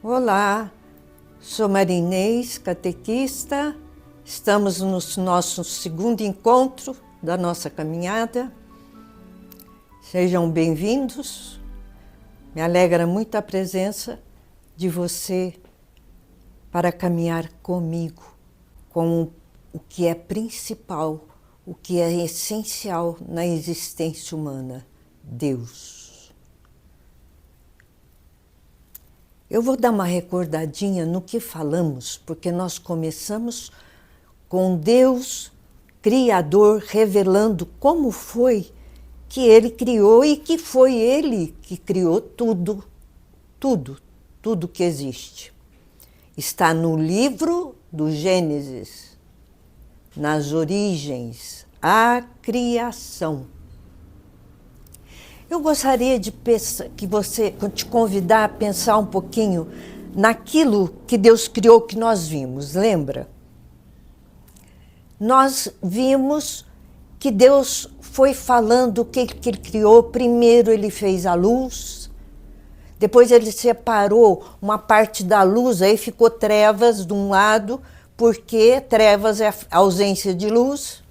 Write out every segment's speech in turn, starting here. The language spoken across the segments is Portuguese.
Olá, sou Marinês, catequista. Estamos no nosso segundo encontro da nossa caminhada. Sejam bem-vindos. Me alegra muito a presença de você para caminhar comigo com o que é principal, o que é essencial na existência humana, Deus. Eu vou dar uma recordadinha no que falamos, porque nós começamos com Deus Criador revelando como foi que Ele criou e que foi Ele que criou tudo que existe. Está no livro do Gênesis, nas origens, a criação. Eu gostaria de te convidar a pensar um pouquinho naquilo que Deus criou que nós vimos, lembra? Nós vimos que Deus foi falando o que Ele criou. Primeiro Ele fez a luz, depois Ele separou uma parte da luz, aí ficou trevas de um lado, porque trevas é a ausência de luz.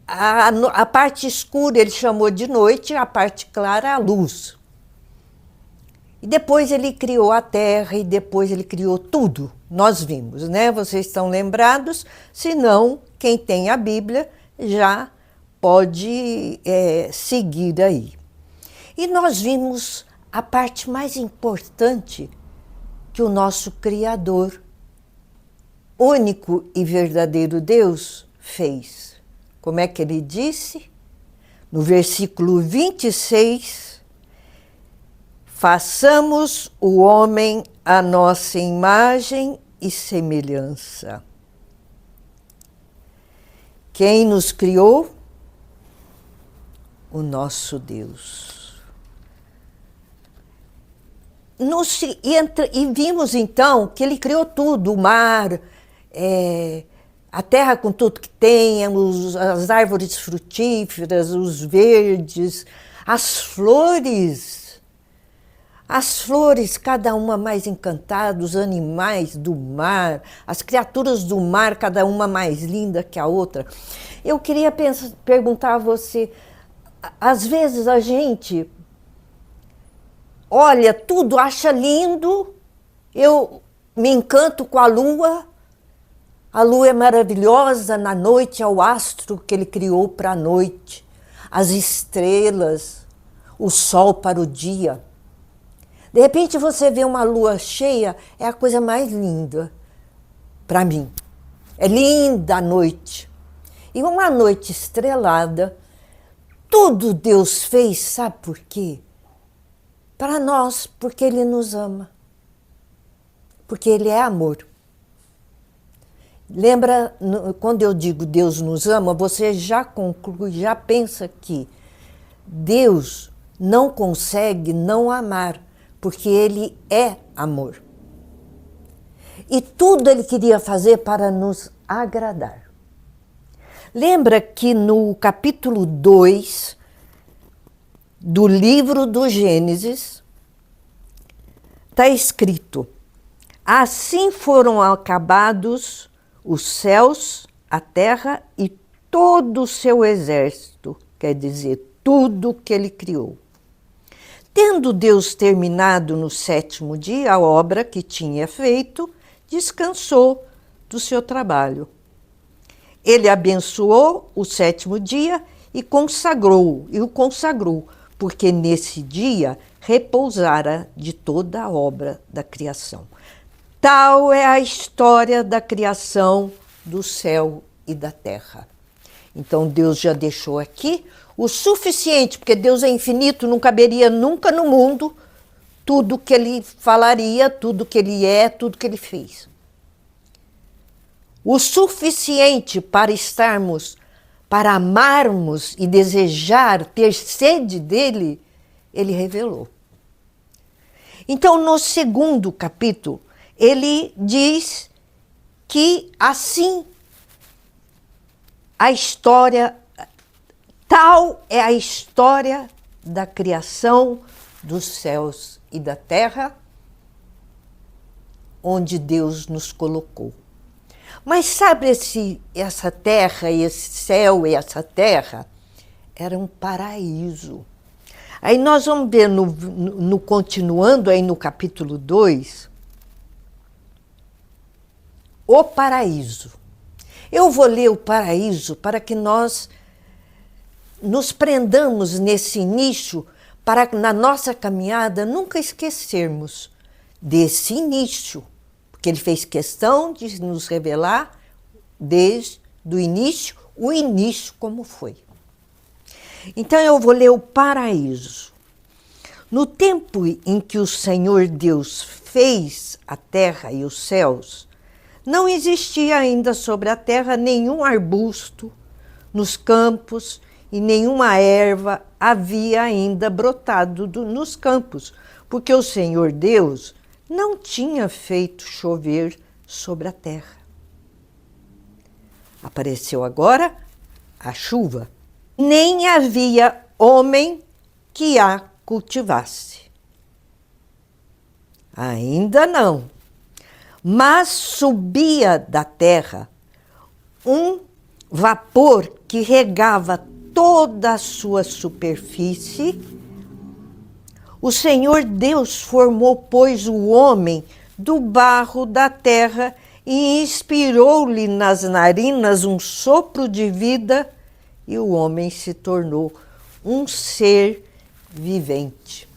A parte escura ele chamou de noite, a parte clara a luz. E depois ele criou a terra e depois ele criou tudo. Nós vimos, né? Vocês estão lembrados? Se não, quem tem a Bíblia já pode seguir aí. E nós vimos a parte mais importante que o nosso Criador, único e verdadeiro Deus, fez. Como é que ele disse? No versículo 26, façamos o homem à nossa imagem e semelhança. Quem nos criou? O nosso Deus. E vimos então que ele criou tudo, o mar, a terra com tudo que tem, as árvores frutíferas, os verdes, as flores, cada uma mais encantada, os animais do mar, as criaturas do mar, cada uma mais linda que a outra. Eu queria perguntar a você, às vezes a gente olha tudo, acha lindo, eu me encanto com a lua é maravilhosa, na noite é o astro que ele criou para a noite, as estrelas, o sol para o dia. De repente você vê uma lua cheia, é a coisa mais linda para mim. É linda a noite. E uma noite estrelada, tudo Deus fez, sabe por quê? Para nós, porque Ele nos ama. Porque Ele é amor. Lembra, quando eu digo Deus nos ama, você já conclui, já pensa que Deus não consegue não amar, porque Ele é amor. E tudo Ele queria fazer para nos agradar. Lembra que no capítulo 2 do livro do Gênesis está escrito: assim foram acabados os céus, a terra e todo o seu exército, quer dizer, tudo que ele criou. Tendo Deus terminado no sétimo dia a obra que tinha feito, descansou do seu trabalho. Ele abençoou o sétimo dia e o consagrou, porque nesse dia repousara de toda a obra da criação. Tal é a história da criação do céu e da terra. Então Deus já deixou aqui o suficiente, porque Deus é infinito, não caberia nunca no mundo tudo que Ele falaria, tudo que Ele é, tudo que Ele fez. O suficiente para para amarmos e desejar, ter sede dEle, Ele revelou. Então, no segundo capítulo, ele diz que assim a história, tal é a história da criação dos céus e da terra onde Deus nos colocou. Mas sabe, essa terra, esse céu e essa terra era um paraíso. Aí nós vamos ver no continuando aí no capítulo 2, o paraíso. Eu vou ler o paraíso para que nós nos prendamos nesse início, para na nossa caminhada nunca esquecermos desse início, porque ele fez questão de nos revelar desde o início como foi. Então eu vou ler o paraíso. No tempo em que o Senhor Deus fez a terra e os céus, não existia ainda sobre a terra nenhum arbusto nos campos e nenhuma erva havia ainda brotado nos campos, porque o Senhor Deus não tinha feito chover sobre a terra. Apareceu agora a chuva. Nem havia homem que a cultivasse. Ainda não. Mas subia da terra um vapor que regava toda a sua superfície. O Senhor Deus formou, pois, o homem do barro da terra e inspirou-lhe nas narinas um sopro de vida, e o homem se tornou um ser vivente.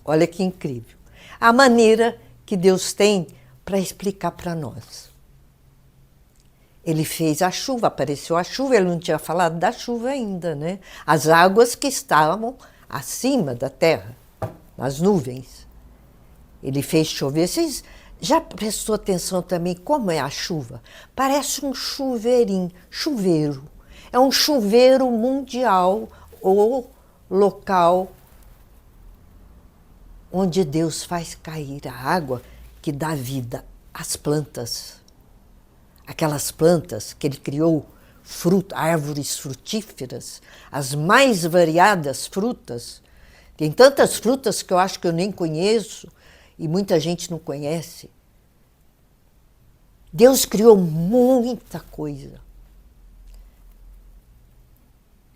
Olha que incrível. A maneira que Deus tem para explicar para nós. Ele fez a chuva, apareceu a chuva, ele não tinha falado da chuva ainda, né? As águas que estavam acima da terra, nas nuvens. Ele fez chover. Vocês já prestou atenção também como é a chuva? Parece um chuveirinho, chuveiro. É um chuveiro mundial ou local onde Deus faz cair a água que dá vida às plantas. Aquelas plantas que ele criou, árvores frutíferas, as mais variadas frutas. Tem tantas frutas que eu acho que eu nem conheço e muita gente não conhece. Deus criou muita coisa.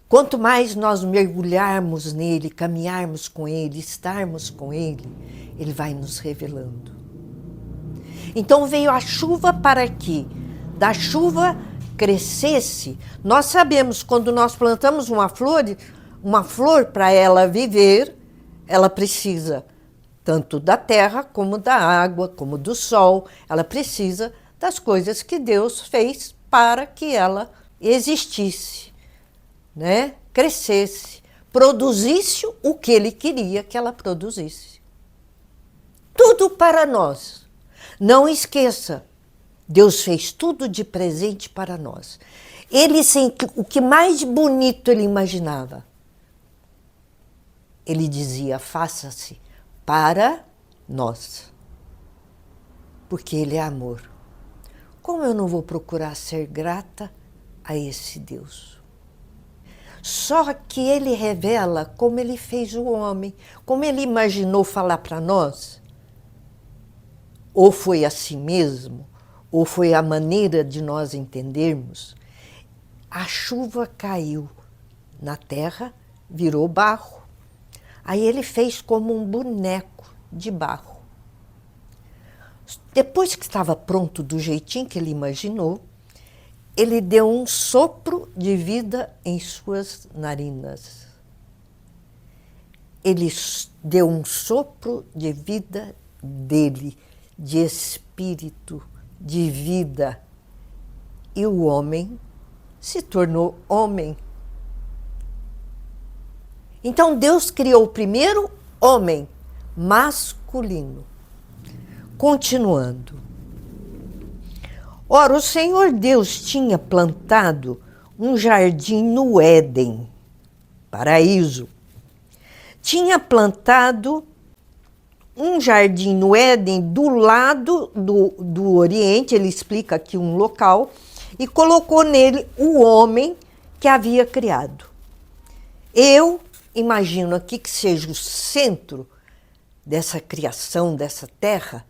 Quanto mais nós mergulharmos nele, caminharmos com ele, estarmos com ele, ele vai nos revelando. Então veio a chuva para que da chuva crescesse. Nós sabemos, quando nós plantamos uma flor para ela viver, ela precisa tanto da terra, como da água, como do sol. Ela precisa das coisas que Deus fez para que ela existisse, né? Crescesse, produzisse o que ele queria que ela produzisse. Tudo para nós. Não esqueça, Deus fez tudo de presente para nós. Ele, o que mais bonito ele imaginava, ele dizia, faça-se para nós. Porque ele é amor. Como eu não vou procurar ser grata a esse Deus? Só que ele revela como ele fez o homem, como ele imaginou falar para nós. Ou foi assim mesmo, ou foi a maneira de nós entendermos. A chuva caiu na terra, virou barro. Aí ele fez como um boneco de barro. Depois que estava pronto do jeitinho que ele imaginou, ele deu um sopro de vida em suas narinas. Ele deu um sopro de vida dele, de espírito, de vida. E o homem se tornou homem. Então Deus criou o primeiro homem masculino. Continuando. Ora, o Senhor Deus tinha plantado um jardim no Éden, paraíso. Tinha plantado um jardim no Éden do lado do Oriente, ele explica aqui um local, e colocou nele o homem que havia criado. Eu imagino aqui que seja o centro dessa criação, dessa terra,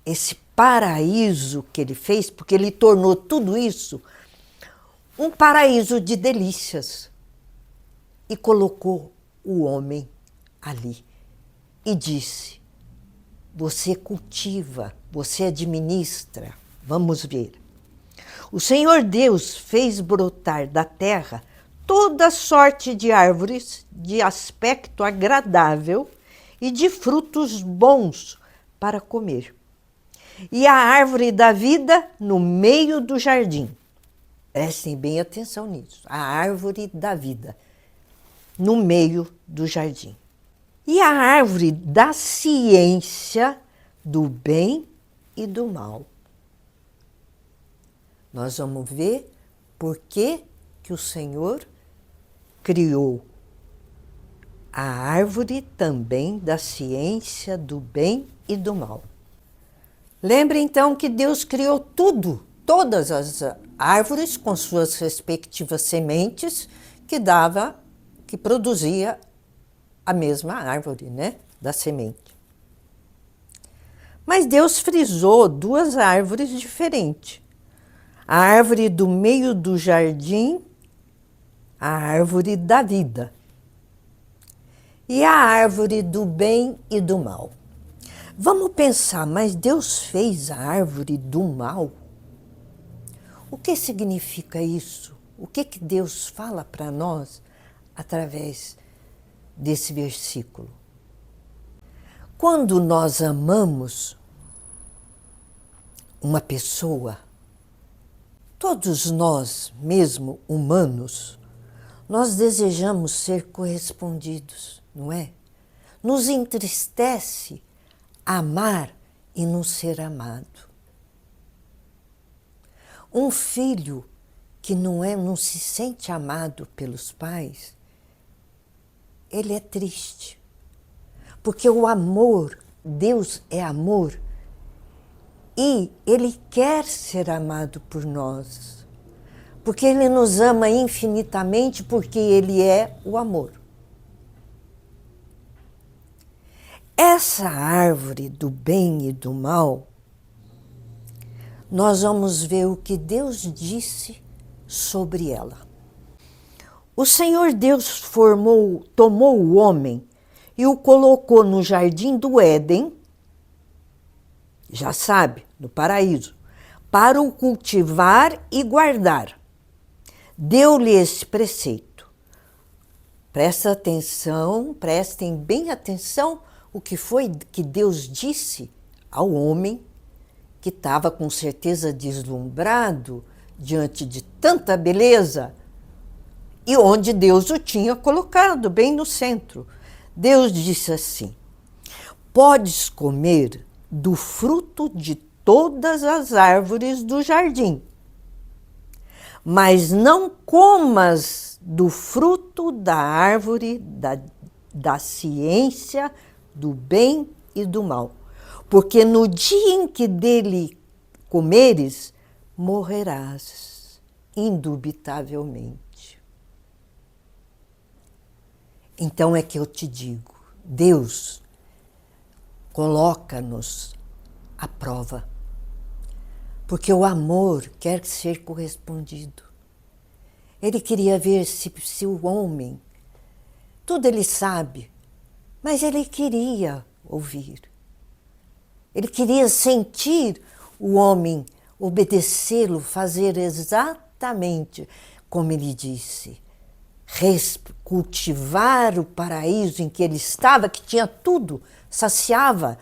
esse paraíso que ele fez, porque ele tornou tudo isso um paraíso de delícias e colocou o homem ali e disse: você cultiva, você administra. Vamos ver. O Senhor Deus fez brotar da terra toda sorte de árvores de aspecto agradável e de frutos bons para comer. E a árvore da vida no meio do jardim. Prestem bem atenção nisso. A árvore da vida no meio do jardim. E a árvore da ciência do bem e do mal. Nós vamos ver por que o Senhor criou a árvore também da ciência do bem e do mal. Lembre então que Deus criou tudo, todas as árvores com suas respectivas sementes que produzia a mesma árvore, né, da semente. Mas Deus frisou duas árvores diferentes. A árvore do meio do jardim, a árvore da vida. E a árvore do bem e do mal. Vamos pensar, mas Deus fez a árvore do mal? O que significa isso? O que Deus fala para nós através desse versículo? Quando nós amamos uma pessoa, todos nós, mesmo humanos, nós desejamos ser correspondidos, não é? Nos entristece amar e não ser amado. Um filho que não se sente amado pelos pais, ele é triste. Porque o amor, Deus é amor, e Ele quer ser amado por nós. Porque Ele nos ama infinitamente, porque Ele é o amor. Essa árvore do bem e do mal, nós vamos ver o que Deus disse sobre ela. O Senhor Deus tomou o homem e o colocou no jardim do Éden, já sabe, no paraíso, para o cultivar e guardar. Deu-lhe esse preceito. Presta atenção, prestem bem atenção o que foi que Deus disse ao homem que estava com certeza deslumbrado diante de tanta beleza e onde Deus o tinha colocado, bem no centro. Deus disse assim: podes comer do fruto de todas as árvores do jardim, mas não comas do fruto da árvore da ciência do bem e do mal, porque no dia em que dele comeres, morrerás, indubitavelmente. Então é que eu te digo, Deus coloca-nos à prova, porque o amor quer ser correspondido. Ele queria ver se o homem, tudo ele sabe, mas ele queria ouvir. Ele queria sentir o homem, obedecê-lo, fazer exatamente como ele disse. Cultivar o paraíso em que ele estava, que tinha tudo, saciava.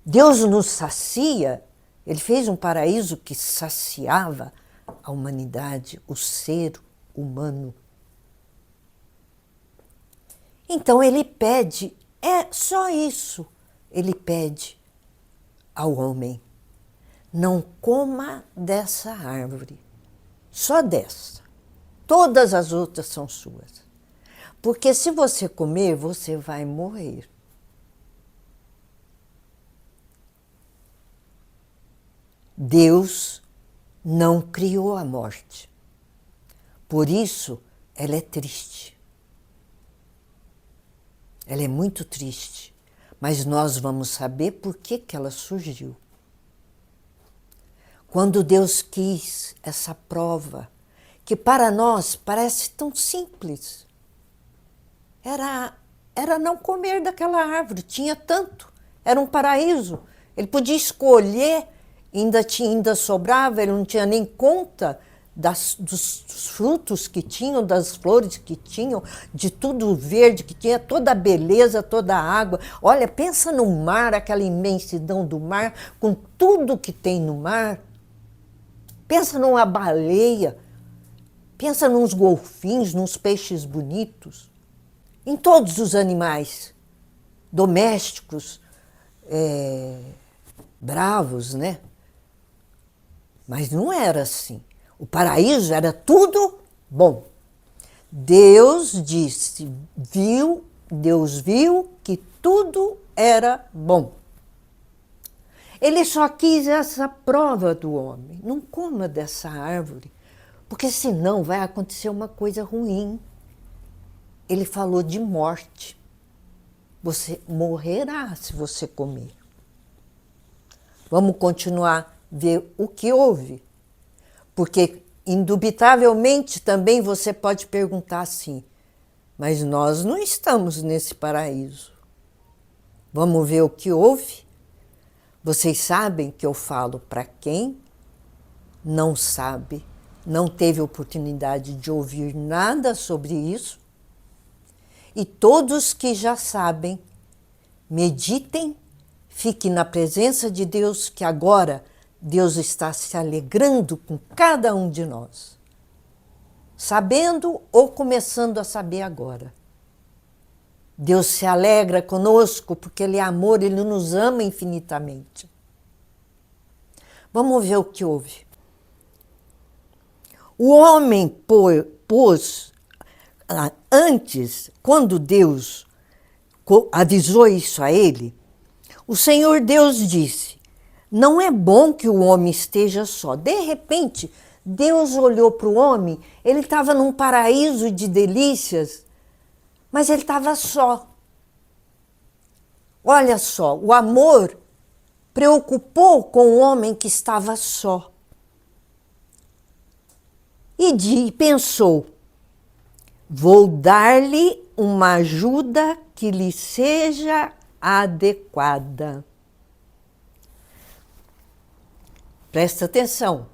Deus nos sacia, ele fez um paraíso que saciava a humanidade, o ser humano. Então ele pede, é só isso, ele pede ao homem: não coma dessa árvore, só dessa. Todas as outras são suas. Porque se você comer, você vai morrer. Deus não criou a morte. Por isso, ela é triste. Ela é muito triste, mas nós vamos saber por que que ela surgiu. Quando Deus quis essa prova, que para nós parece tão simples, era não comer daquela árvore, tinha tanto, era um paraíso. Ele podia escolher, ainda sobrava, ele não tinha nem conta dos frutos que tinham, das flores que tinham, de tudo verde que tinha, toda a beleza, toda a água. Olha, pensa no mar, aquela imensidão do mar, com tudo que tem no mar. Pensa numa baleia, pensa nos golfinhos, nos peixes bonitos, em todos os animais domésticos, bravos, né? Mas não era assim. O paraíso era tudo bom. Deus viu que tudo era bom. Ele só quis essa prova do homem. Não coma dessa árvore, porque senão vai acontecer uma coisa ruim. Ele falou de morte. Você morrerá se você comer. Vamos continuar a ver o que houve. Porque, indubitavelmente, também você pode perguntar assim, mas nós não estamos nesse paraíso. Vamos ver o que houve? Vocês sabem que eu falo para quem não sabe, não teve oportunidade de ouvir nada sobre isso. E todos que já sabem, meditem, fiquem na presença de Deus, que agora Deus está se alegrando com cada um de nós, sabendo ou começando a saber agora. Deus se alegra conosco porque Ele é amor, Ele nos ama infinitamente. Vamos ver o que houve. O homem pôs, antes, quando Deus avisou isso a ele, o Senhor Deus disse, não é bom que o homem esteja só. De repente, Deus olhou para o homem, ele estava num paraíso de delícias, mas ele estava só. Olha só, o amor preocupou com o homem que estava só. E pensou, vou dar-lhe uma ajuda que lhe seja adequada. Presta atenção,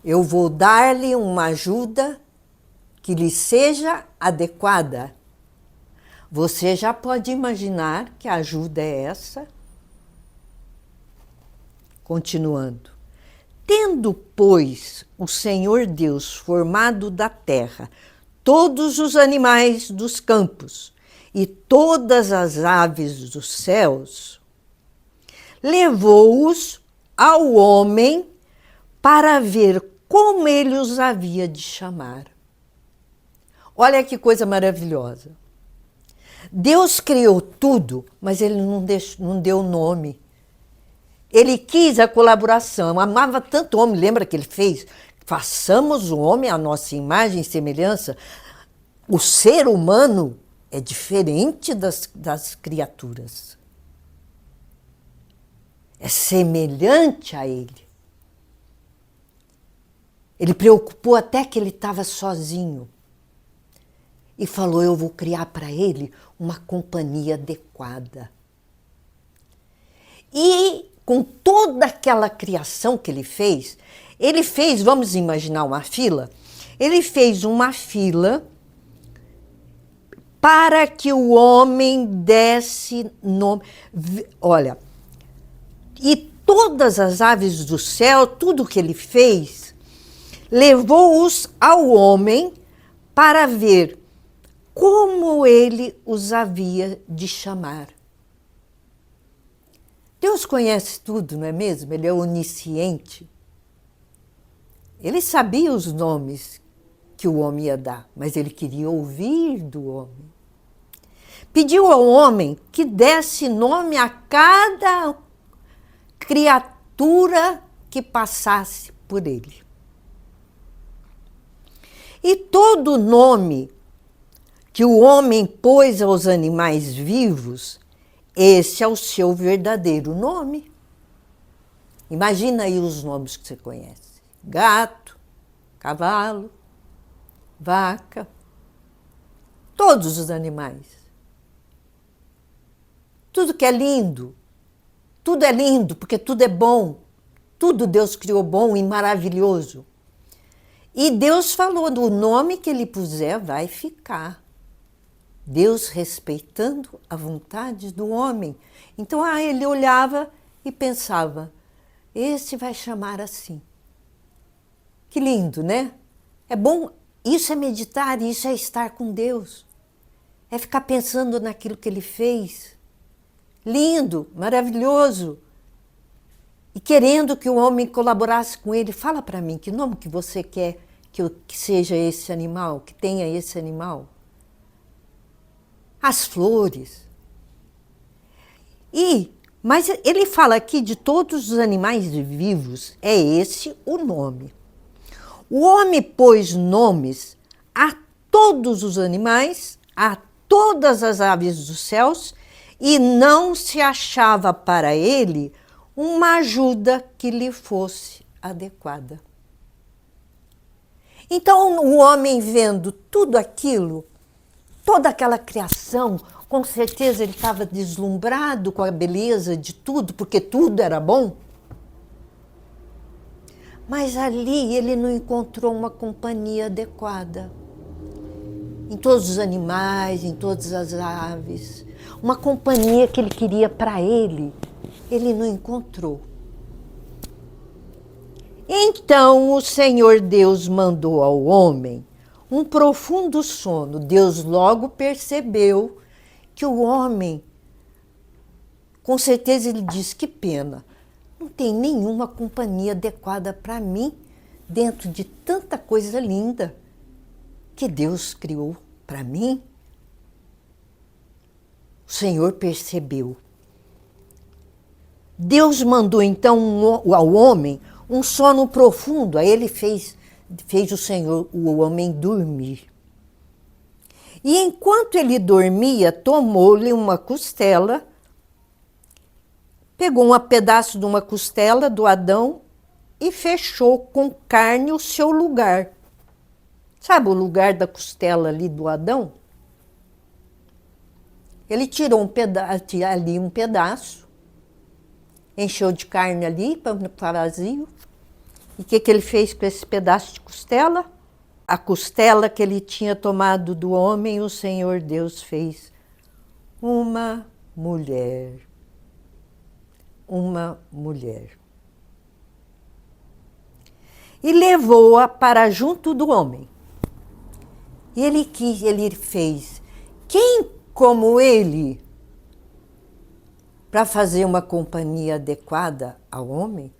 eu vou dar-lhe uma ajuda que lhe seja adequada. Você já pode imaginar que ajuda é essa? Continuando. Tendo, pois, o Senhor Deus formado da terra todos os animais dos campos e todas as aves dos céus, levou-os ao homem para ver como ele os havia de chamar. Olha que coisa maravilhosa. Deus criou tudo, mas ele não deu nome. Ele quis a colaboração, amava tanto o homem, lembra que ele fez? Façamos o homem à nossa imagem e semelhança. O ser humano é diferente das criaturas. É semelhante a ele. Ele preocupou até que ele estava sozinho. E falou, eu vou criar para ele uma companhia adequada. E com toda aquela criação que ele fez, vamos imaginar uma fila, ele fez uma fila para que o homem desse nome. Olha, e todas as aves do céu, tudo que ele fez, levou-os ao homem para ver como ele os havia de chamar. Deus conhece tudo, não é mesmo? Ele é onisciente. Ele sabia os nomes que o homem ia dar, mas ele queria ouvir do homem. Pediu ao homem que desse nome a cada criatura que passasse por ele. E todo nome que o homem pôs aos animais vivos, esse é o seu verdadeiro nome. Imagina aí os nomes que você conhece: gato, cavalo, vaca, todos os animais. Tudo que é lindo, tudo é lindo porque tudo é bom. Tudo Deus criou bom e maravilhoso. E Deus falou, do nome que ele puser vai ficar. Deus respeitando a vontade do homem. Então ele olhava e pensava, esse vai chamar assim. Que lindo, né? É bom, isso é meditar, isso é estar com Deus. É ficar pensando naquilo que ele fez. Lindo, maravilhoso. E querendo que o homem colaborasse com ele. Fala para mim, que nome que você quer que seja esse animal, que tenha esse animal? As flores. Mas ele fala aqui de todos os animais vivos, é esse o nome. O homem pôs nomes a todos os animais, a todas as aves dos céus, e não se achava para ele uma ajuda que lhe fosse adequada. Então, o homem vendo tudo aquilo, toda aquela criação, com certeza ele estava deslumbrado com a beleza de tudo, porque tudo era bom. Mas ali ele não encontrou uma companhia adequada. Em todos os animais, em todas as aves. Uma companhia que ele queria para ele não encontrou. Então o Senhor Deus mandou ao homem um profundo sono. Deus logo percebeu que o homem, com certeza ele disse, que pena, não tem nenhuma companhia adequada para mim dentro de tanta coisa linda que Deus criou para mim. O Senhor percebeu. Deus mandou então ao homem um sono profundo. Aí ele fez o Senhor, o homem, dormir. E enquanto ele dormia, tomou-lhe uma costela, pegou um pedaço de uma costela do Adão e fechou com carne o seu lugar. Sabe o lugar da costela ali do Adão? Ele tirou um pedaço, encheu de carne ali para vazio. E o que ele fez com esse pedaço de costela? A costela que ele tinha tomado do homem, o Senhor Deus fez uma mulher. Uma mulher. E levou-a para junto do homem. E ele fez, quem como ele, para fazer uma companhia adequada ao homem?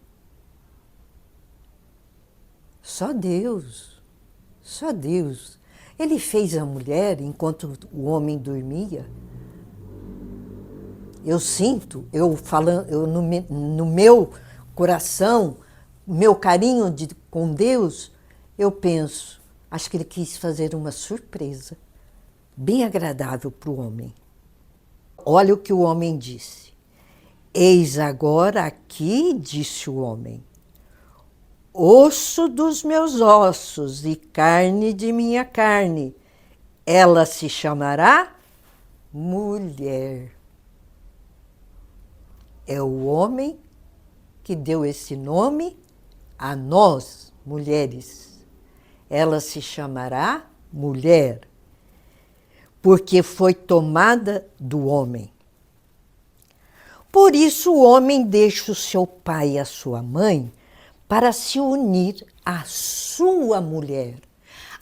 Só Deus, só Deus. Ele fez a mulher enquanto o homem dormia. Eu sinto, no meu coração, meu carinho com Deus, eu penso, acho que ele quis fazer uma surpresa bem agradável para o homem. Olha o que o homem disse. Eis agora aqui, disse o homem, osso dos meus ossos e carne de minha carne. Ela se chamará mulher. É o homem que deu esse nome a nós, mulheres. Ela se chamará mulher, porque foi tomada do homem. Por isso o homem deixa o seu pai e a sua mãe para se unir à sua mulher,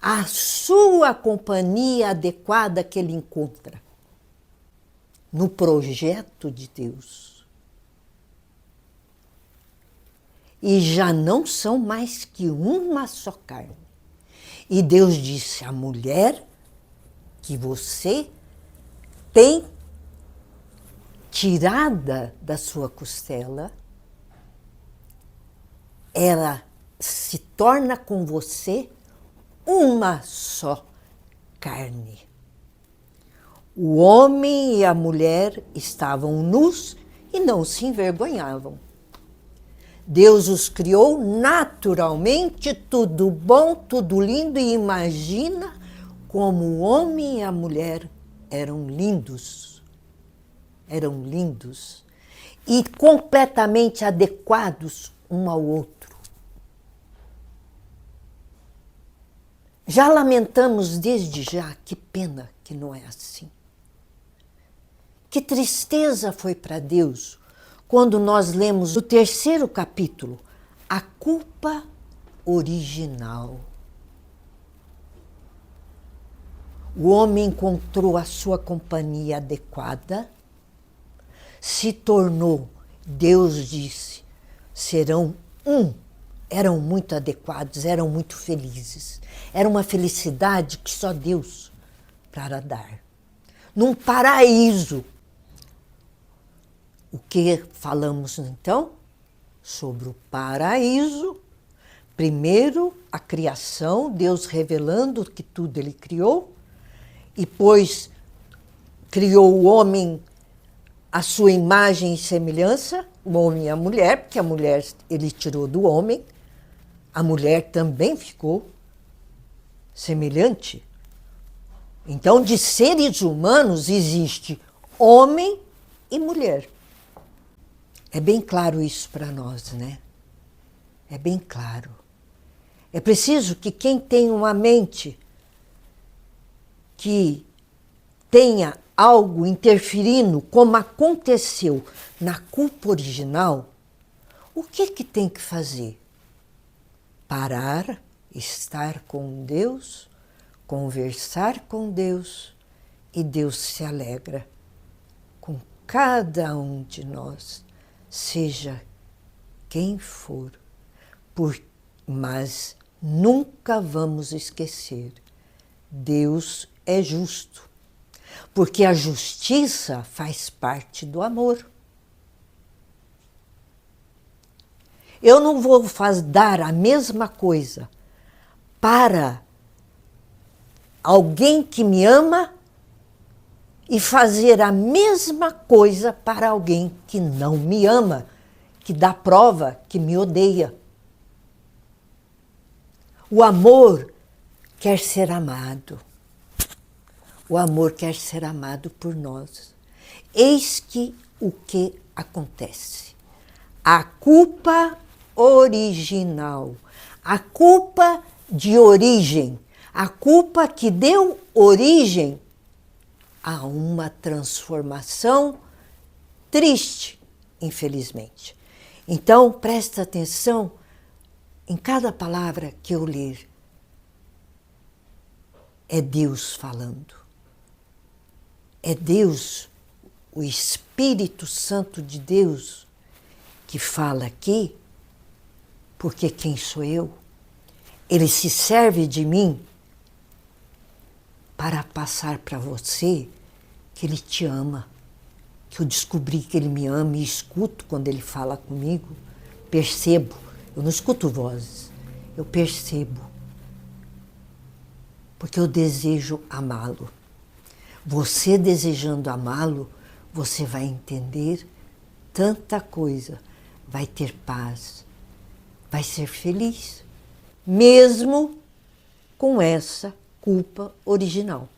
à sua companhia adequada que ele encontra no projeto de Deus. E já não são mais que uma só carne. E Deus disse, a mulher que você tem tirada da sua costela, ela se torna com você uma só carne. O homem e a mulher estavam nus e não se envergonhavam. Deus os criou naturalmente, tudo bom, tudo lindo, e imagina como o homem e a mulher eram lindos. Eram lindos e completamente adequados um ao outro. Já lamentamos desde já, que pena que não é assim. Que tristeza foi para Deus quando nós lemos o 3º capítulo, a culpa original. O homem encontrou a sua companhia adequada, se tornou, Deus disse, serão um. Eram muito adequados, eram muito felizes. Era uma felicidade que só Deus para dar. Num paraíso. O que falamos então? Sobre o paraíso. Primeiro, a criação, Deus revelando que tudo Ele criou. E depois criou o homem à sua imagem e semelhança, o homem e a mulher, porque a mulher Ele tirou do homem. A mulher também ficou semelhante. Então, de seres humanos existe homem e mulher. É bem claro isso para nós, né? É bem claro. É preciso que quem tem uma mente que tenha algo interferindo, como aconteceu na culpa original, o que tem que fazer? Parar, estar com Deus, conversar com Deus, e Deus se alegra com cada um de nós, seja quem for. Mas nunca vamos esquecer, Deus é justo, porque a justiça faz parte do amor. Eu não vou dar a mesma coisa para alguém que me ama e fazer a mesma coisa para alguém que não me ama, que dá prova que me odeia. O amor quer ser amado. O amor quer ser amado por nós. Eis o que acontece. A culpa original, a culpa de origem, a culpa que deu origem a uma transformação triste, infelizmente. Então, presta atenção em cada palavra que eu ler. É Deus falando. É Deus, o Espírito Santo de Deus, que fala aqui, porque quem sou eu? Ele se serve de mim para passar para você que Ele te ama, que eu descobri que Ele me ama e escuto quando Ele fala comigo, percebo. Eu não escuto vozes, eu percebo, porque eu desejo amá-lo. Você desejando amá-lo, você vai entender tanta coisa, vai ter paz, vai ser feliz, mesmo com essa culpa original.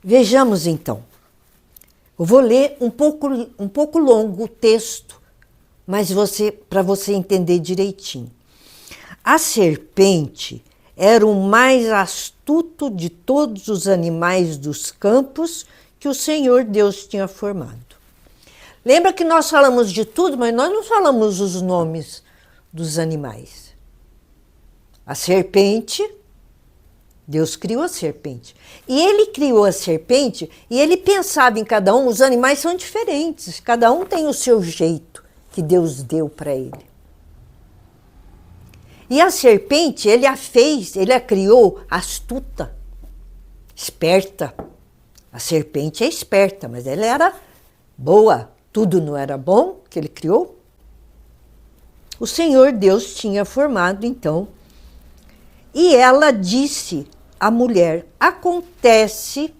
Vejamos então. Eu vou ler um pouco longo o texto, mas para você entender direitinho. A serpente era o mais astuto de todos os animais dos campos que o Senhor Deus tinha formado. Lembra que nós falamos de tudo, mas nós não falamos os nomes dos animais. A serpente, Deus criou a serpente. E Ele criou a serpente e Ele pensava em cada um. Os animais são diferentes, cada um tem o seu jeito que Deus deu para ele. E a serpente, Ele a fez, Ele a criou astuta, esperta. A serpente é esperta, mas ela era boa. Tudo não era bom que Ele criou. O Senhor Deus tinha formado, então, e ela disse à mulher: acontece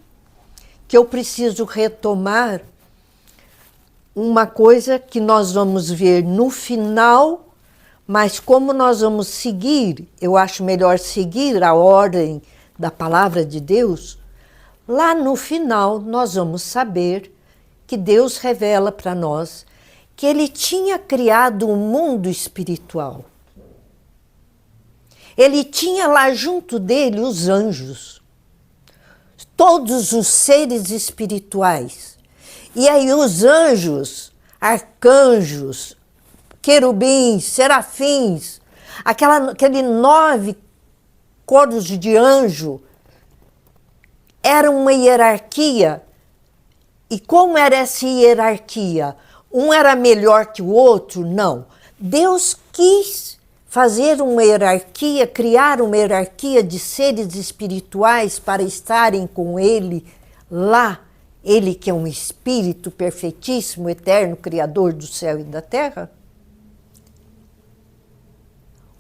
que eu preciso retomar uma coisa que nós vamos ver no final, mas como nós vamos seguir, eu acho melhor seguir a ordem da palavra de Deus, lá no final nós vamos saber que Deus revela para nós que Ele tinha criado um mundo espiritual. Ele tinha lá junto dele os anjos, todos os seres espirituais. E aí os anjos, arcanjos, querubins, serafins, aquele 9 coros de anjo, era uma hierarquia. E como era essa hierarquia? Um era melhor que o outro? Não. Deus quis fazer uma hierarquia, criar uma hierarquia de seres espirituais para estarem com Ele lá. Ele que é um espírito perfeitíssimo, eterno, criador do céu e da terra.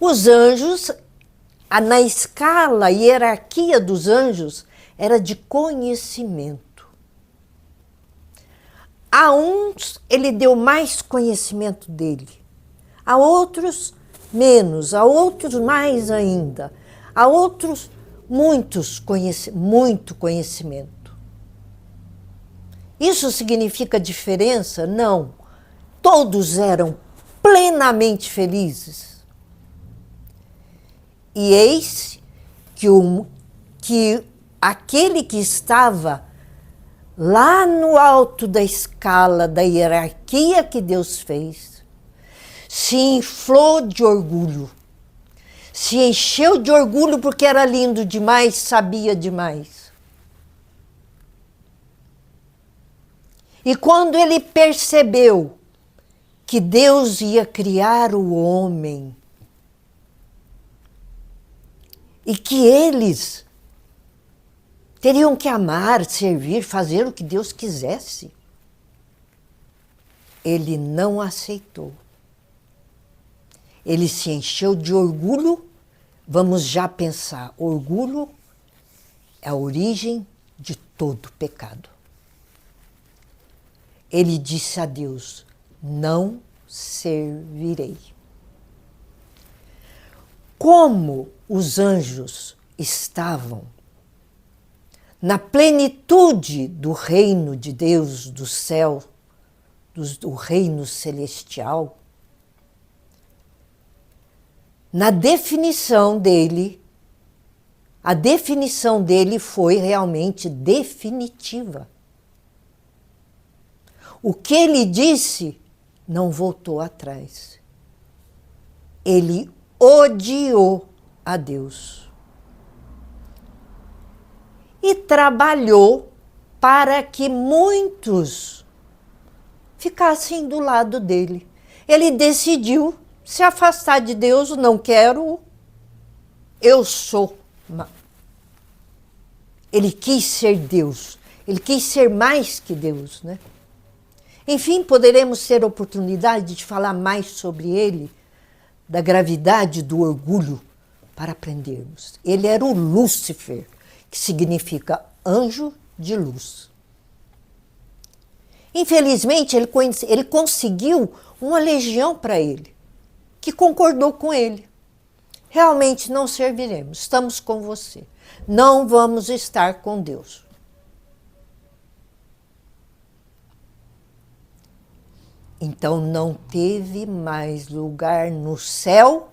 Os anjos, na escala, a hierarquia dos anjos era de conhecimento. A uns ele deu mais conhecimento dele, a outros menos, a outros mais ainda, a outros muito conhecimento. Isso significa diferença? Não. Todos eram plenamente felizes. E eis que aquele que estava lá no alto da escala da hierarquia que Deus fez, se inflou de orgulho. Se encheu de orgulho porque era lindo demais, sabia demais. E quando ele percebeu que Deus ia criar o homem e que eles teriam que amar, servir, fazer o que Deus quisesse, ele não aceitou. Ele se encheu de orgulho. Vamos já pensar, orgulho é a origem de todo pecado. Ele disse a Deus, não servirei. Como os anjos estavam na plenitude do reino de Deus, do céu, do reino celestial, na definição dele, a definição dele foi realmente definitiva. O que ele disse não voltou atrás. Ele odiou a Deus. E trabalhou para que muitos ficassem do lado dele. Ele decidiu se afastar de Deus, não quero, eu sou. Ele quis ser Deus, ele quis ser mais que Deus, né? Enfim, poderemos ter oportunidade de falar mais sobre ele, da gravidade do orgulho, para aprendermos. Ele era o Lúcifer, que significa anjo de luz. Infelizmente, ele conseguiu uma legião para ele, que concordou com ele. Realmente não serviremos, estamos com você. Não vamos estar com Deus. Então não teve mais lugar no céu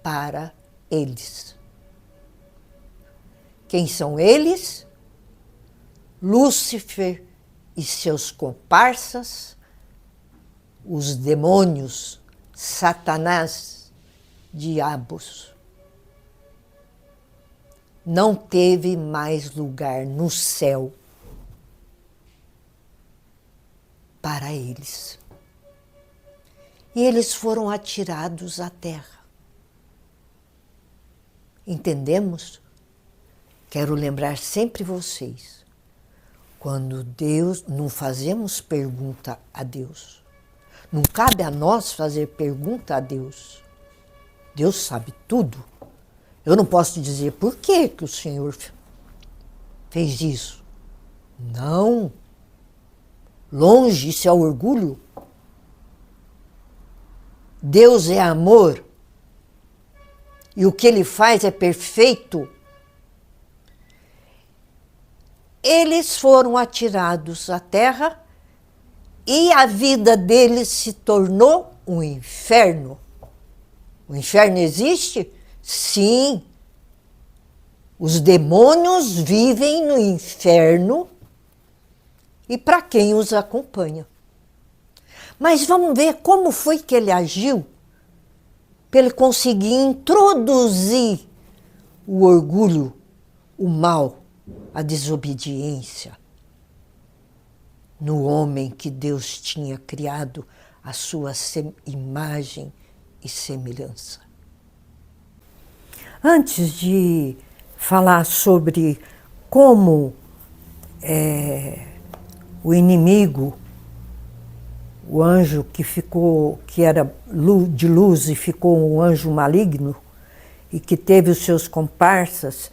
para eles. Quem são eles? Lúcifer e seus comparsas, os demônios, Satanás, diabos. Não teve mais lugar no céu para eles. E eles foram atirados à terra. Entendemos? Quero lembrar sempre vocês, quando Deus, não fazemos pergunta a Deus. Não cabe a nós fazer pergunta a Deus. Deus sabe tudo. Eu não posso dizer por que o Senhor fez isso. Não. Longe, isso é orgulho. Deus é amor. E o que ele faz é perfeito. Eles foram atirados à terra e a vida deles se tornou um inferno. O inferno existe? Sim. Os demônios vivem no inferno e para quem os acompanha. Mas vamos ver como foi que ele agiu para ele conseguir introduzir o orgulho, o mal, a desobediência no homem que Deus tinha criado a sua imagem e semelhança. Antes de falar sobre como o inimigo, o anjo que era de luz e ficou um anjo maligno e que teve os seus comparsas,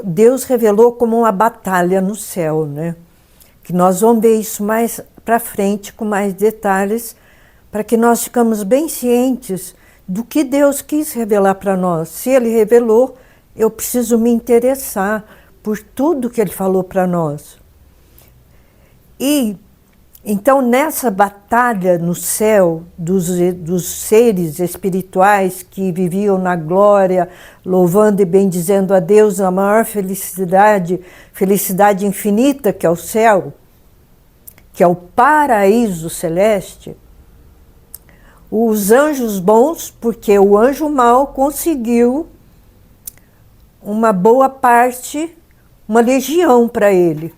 Deus revelou como uma batalha no céu, né? Que nós vamos ver isso mais para frente, com mais detalhes, para que nós ficamos bem cientes do que Deus quis revelar para nós. Se Ele revelou, eu preciso me interessar por tudo que Ele falou para nós. E então, nessa batalha no céu dos seres espirituais que viviam na glória, louvando e bendizendo a Deus na maior felicidade, felicidade infinita que é o céu, que é o paraíso celeste, os anjos bons, porque o anjo mau conseguiu uma boa parte, uma legião para ele.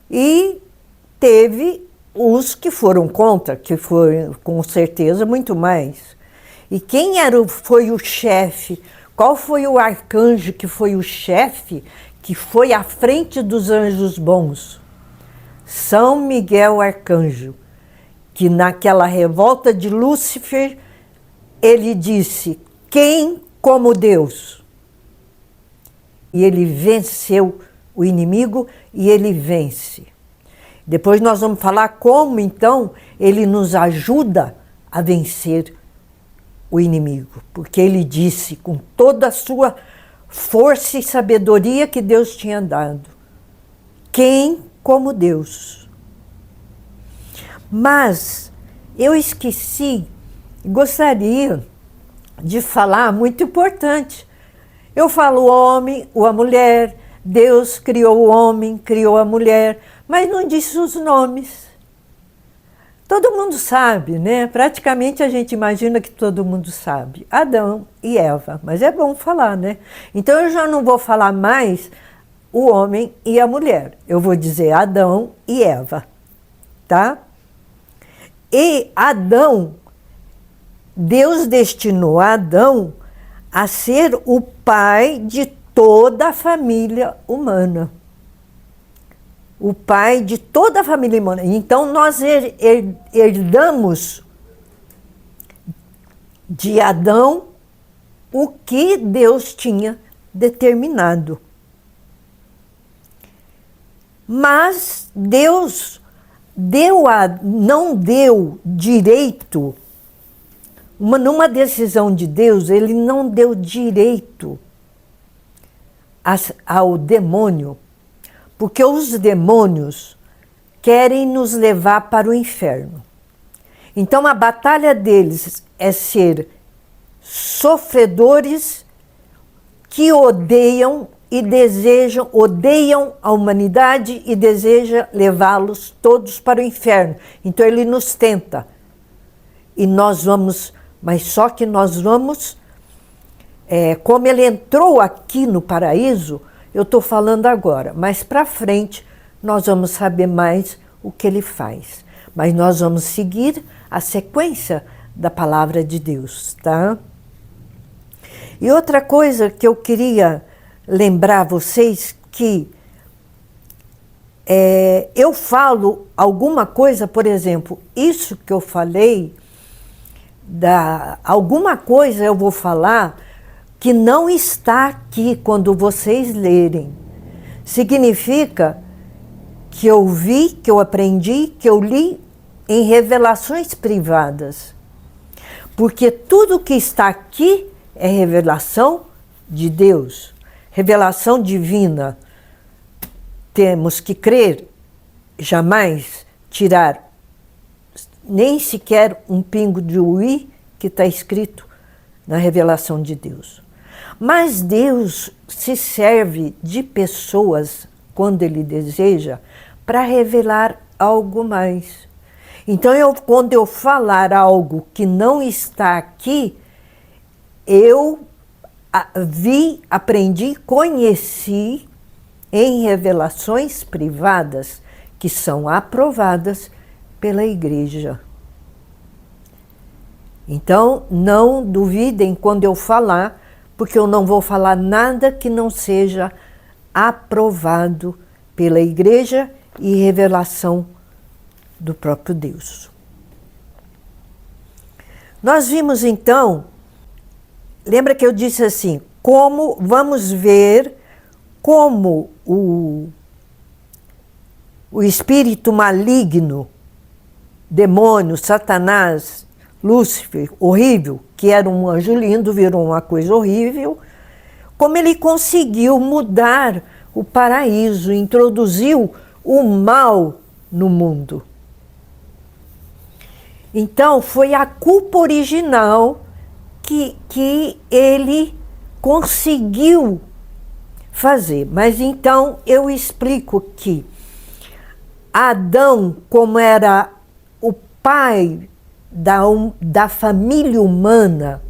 E teve os que foram contra, que foram com certeza muito mais. E quem foi o chefe? Qual foi o arcanjo que foi o chefe, que foi à frente dos anjos bons? São Miguel Arcanjo, que naquela revolta de Lúcifer, ele disse: quem como Deus? E ele venceu o inimigo e ele vence. Depois nós vamos falar como, então, ele nos ajuda a vencer o inimigo. Porque ele disse, com toda a sua força e sabedoria que Deus tinha dado: quem como Deus? Mas eu esqueci, gostaria de falar, muito importante. Eu falo o homem ou a mulher, Deus criou o homem, criou a mulher, mas não disse os nomes. Todo mundo sabe, né? Praticamente a gente imagina que todo mundo sabe. Adão e Eva, mas é bom falar, né? Então eu já não vou falar mais o homem e a mulher. Eu vou dizer Adão e Eva, tá? E Adão, Deus destinou Adão a ser o pai de toda a família humana. O pai de toda a família humana. Então, nós herdamos de Adão o que Deus tinha determinado. Mas Deus não deu direito, numa decisão de Deus, ele não deu direito ao demônio, porque os demônios querem nos levar para o inferno. Então a batalha deles é ser sofredores que odeiam a humanidade e desejam levá-los todos para o inferno. Então ele nos tenta. E nós vamos, mas só que nós vamos, como ele entrou aqui no paraíso, eu estou falando agora, mas para frente nós vamos saber mais o que ele faz. Mas nós vamos seguir a sequência da palavra de Deus, tá? E outra coisa que eu queria lembrar vocês, que eu falo alguma coisa, por exemplo, isso que eu falei, alguma coisa eu vou falar que não está aqui quando vocês lerem. Significa que eu vi, que eu aprendi, que eu li em revelações privadas. Porque tudo que está aqui é revelação de Deus, revelação divina. Temos que crer, jamais tirar nem sequer um pingo de i que está escrito na revelação de Deus. Mas Deus se serve de pessoas, quando Ele deseja, para revelar algo mais. Então, quando eu falar algo que não está aqui, eu vi, aprendi, conheci em revelações privadas que são aprovadas pela igreja. Então, não duvidem quando eu falar, porque eu não vou falar nada que não seja aprovado pela igreja e revelação do próprio Deus. Nós vimos então, lembra que eu disse assim, vamos ver como o espírito maligno, demônio, Satanás, Lúcifer, horrível, que era um anjo lindo, virou uma coisa horrível, como ele conseguiu mudar o paraíso, introduziu o mal no mundo. Então, foi a culpa original que ele conseguiu fazer. Mas então eu explico que Adão, como era o pai da família humana,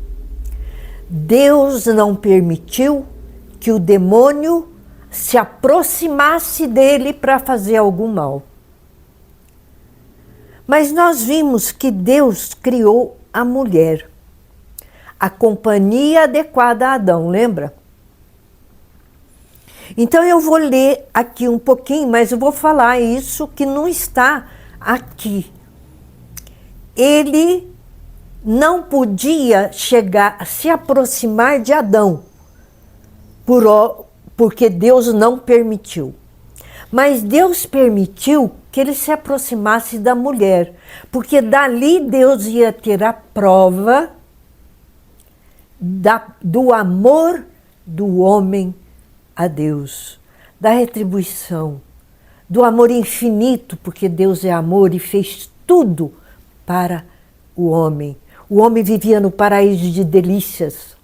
Deus não permitiu que o demônio se aproximasse dele para fazer algum mal. Mas nós vimos que Deus criou a mulher, a companhia adequada a Adão, lembra? Então eu vou ler aqui um pouquinho, mas eu vou falar isso que não está aqui. Ele não podia se aproximar de Adão, porque Deus não permitiu. Mas Deus permitiu que ele se aproximasse da mulher, porque dali Deus ia ter a prova do amor do homem a Deus, da retribuição, do amor infinito, porque Deus é amor e fez tudo para o homem. O homem vivia no paraíso de delícias.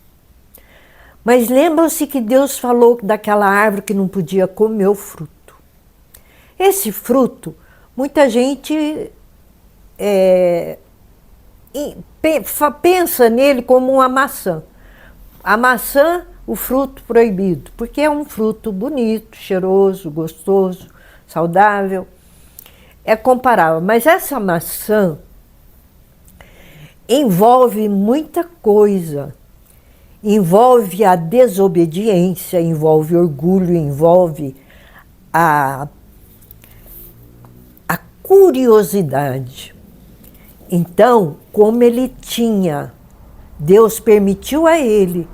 Mas lembram-se que Deus falou daquela árvore que não podia comer o fruto. Esse fruto, muita gente pensa nele como uma maçã. A maçã, o fruto proibido, porque é um fruto bonito, cheiroso, gostoso, saudável. É comparável, mas essa maçã envolve muita coisa. Envolve a desobediência, envolve orgulho, envolve a curiosidade. Então, como ele tinha, Deus permitiu a ele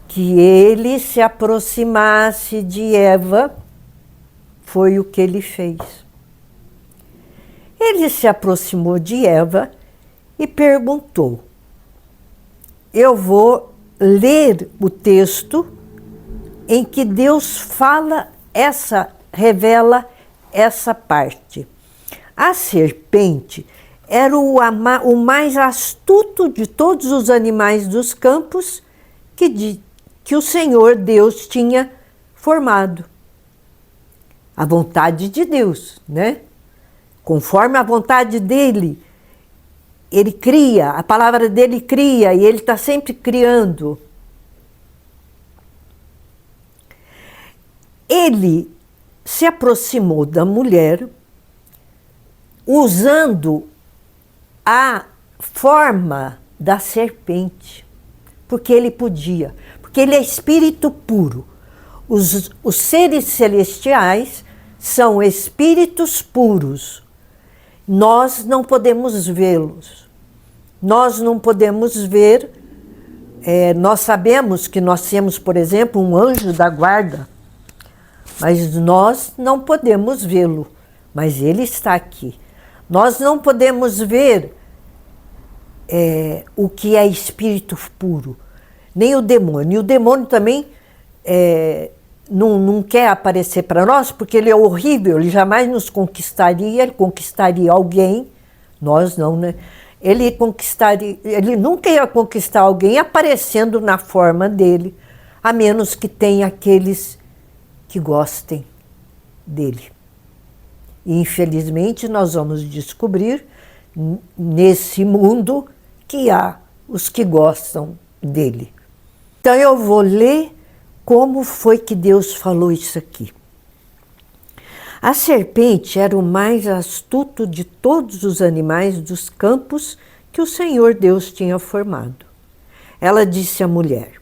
que ele se aproximasse de Eva, foi o que ele fez. Ele se aproximou de Eva e perguntou. Eu vou ler o texto em que Deus revela essa parte. A serpente era o mais astuto de todos os animais dos campos que o Senhor Deus tinha formado. A vontade de Deus, né? Conforme a vontade dele, ele cria, a palavra dele cria, e ele está sempre criando. Ele se aproximou da mulher usando a forma da serpente, porque ele podia, porque ele é espírito puro. Os seres celestiais são espíritos puros. Nós não podemos vê-los. Nós não podemos ver. Nós sabemos que nós temos, por exemplo, um anjo da guarda. mas nós não podemos vê-lo, mas ele está aqui. Nós não podemos ver o que é espírito puro, nem o demônio. E o demônio também não quer aparecer para nós, porque ele é horrível, ele jamais nos conquistaria, ele conquistaria alguém, nós não, né? Ele nunca ia conquistar alguém aparecendo na forma dele, a menos que tenha aqueles que gostem dele. E infelizmente nós vamos descobrir nesse mundo que há os que gostam dele. Então eu vou ler como foi que Deus falou isso aqui. A serpente era o mais astuto de todos os animais dos campos que o Senhor Deus tinha formado. Ela disse à mulher: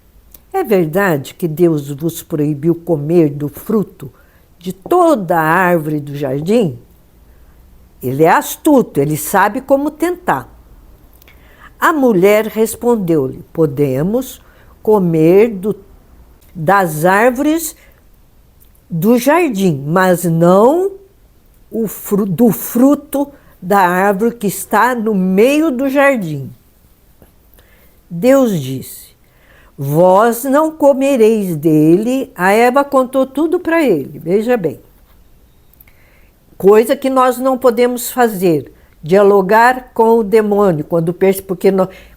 é verdade que Deus vos proibiu comer do fruto de toda a árvore do jardim? Ele é astuto, ele sabe como tentar. A mulher respondeu-lhe: podemos comer das árvores do jardim, mas não do fruto da árvore que está no meio do jardim. Deus disse: vós não comereis dele. A Eva contou tudo para ele, veja bem. Coisa que nós não podemos fazer, dialogar com o demônio, porque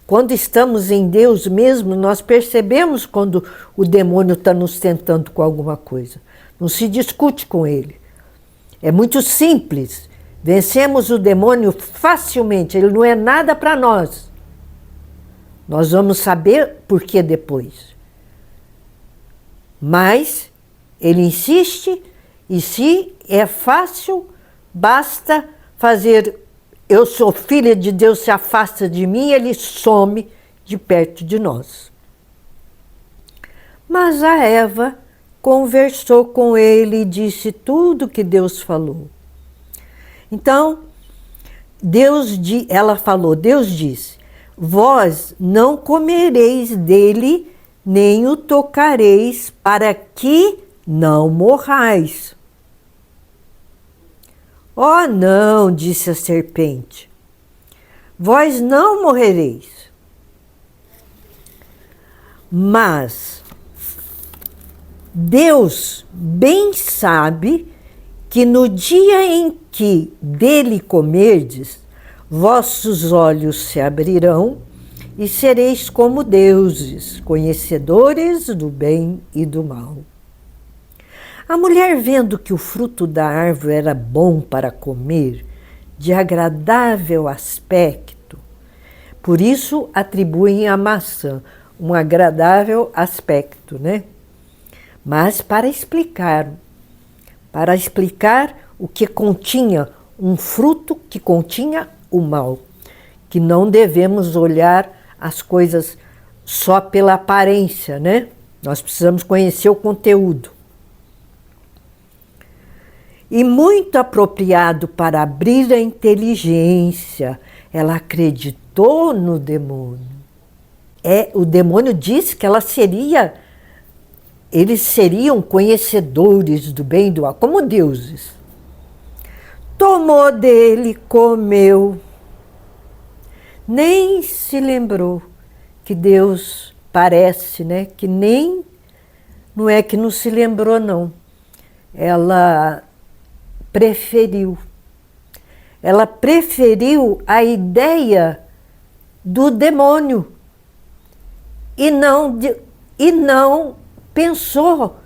quando estamos em Deus mesmo, nós percebemos quando o demônio está nos tentando com alguma coisa. Não se discute com ele. É muito simples. Vencemos o demônio facilmente, ele não é nada para nós. Nós vamos saber por que depois. Mas ele insiste, e se é fácil, basta fazer: eu sou filha de Deus, se afasta de mim, ele some de perto de nós. Mas a Eva conversou com ele e disse tudo que Deus falou. Então, ela falou, Deus disse: vós não comereis dele, nem o tocareis, para que não morrais. Oh, não, disse a serpente, vós não morrereis. Mas Deus bem sabe que no dia em que dele comerdes, vossos olhos se abrirão e sereis como deuses, conhecedores do bem e do mal. A mulher, vendo que o fruto da árvore era bom para comer, de agradável aspecto, por isso atribuem à maçã um agradável aspecto, né? Mas para explicar o que continha um fruto que continha o mal, que não devemos olhar as coisas só pela aparência, né? Nós precisamos conhecer o conteúdo. E muito apropriado para abrir a inteligência, ela acreditou no demônio. O demônio disse que eles seriam conhecedores do bem e do mal, como deuses. Tomou dele, comeu. Nem se lembrou que Deus parece, né? Que nem, não é que não se lembrou, não. Ela preferiu a ideia do demônio e não pensou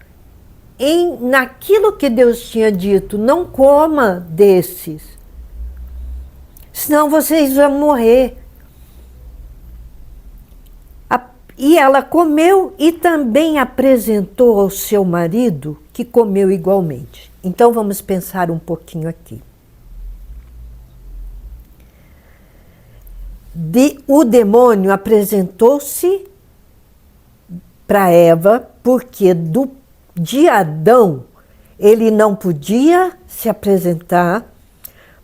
naquilo que Deus tinha dito: não coma desses, senão vocês vão morrer. E ela comeu e também apresentou ao seu marido, que comeu igualmente. Então vamos pensar um pouquinho aqui. O demônio apresentou-se para Eva porque de Adão ele não podia se apresentar,